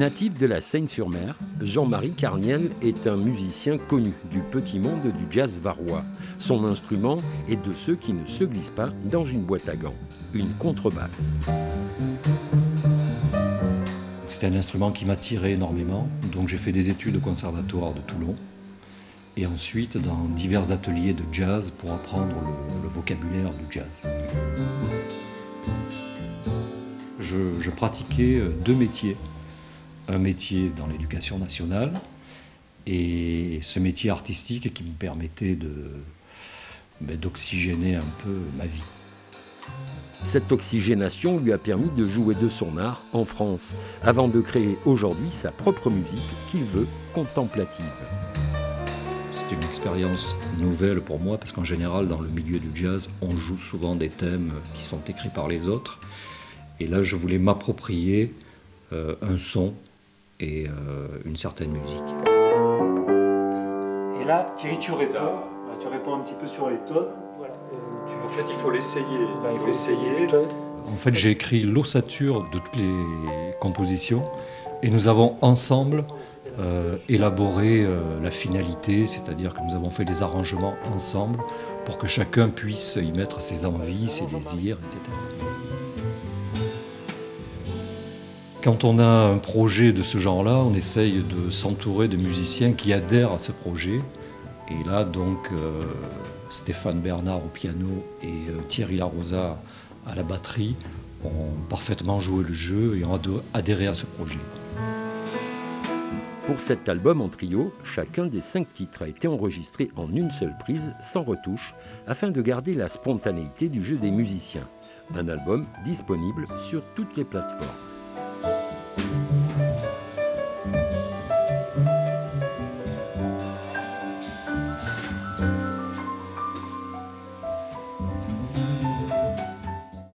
Natif de la Seine-sur-Mer, Jean-Marie Carniel est un musicien connu du petit monde du jazz varois. Son instrument est de ceux qui ne se glissent pas dans une boîte à gants, une contrebasse. C'était un instrument qui m'attirait énormément, donc j'ai fait des études au conservatoire de Toulon et ensuite dans divers ateliers de jazz pour apprendre le vocabulaire du jazz. Je pratiquais deux métiers. Un métier dans l'éducation nationale et ce métier artistique qui me permettait d'oxygéner un peu ma vie. Cette oxygénation lui a permis de jouer de son art en France, avant de créer aujourd'hui sa propre musique qu'il veut contemplative. C'était une expérience nouvelle pour moi parce qu'en général dans le milieu du jazz, on joue souvent des thèmes qui sont écrits par les autres. Et là je voulais m'approprier un son et une certaine musique. Et là, Thierry, tu réponds. Tu réponds un petit peu sur les tones. Voilà. En fait, il faut l'essayer. Il faut essayer. En fait, j'ai écrit l'ossature de toutes les compositions et nous avons ensemble élaboré la finalité, c'est-à-dire que nous avons fait des arrangements ensemble pour que chacun puisse y mettre ses envies, ses désirs, etc. Quand on a un projet de ce genre-là, on essaye de s'entourer de musiciens qui adhèrent à ce projet. Et là, donc, Stéphane Bernard au piano et Thierry Larosa à la batterie ont parfaitement joué le jeu et ont adhéré à ce projet. Pour cet album en trio, chacun des 5 titres a été enregistré en une seule prise, sans retouche, afin de garder la spontanéité du jeu des musiciens. Un album disponible sur toutes les plateformes.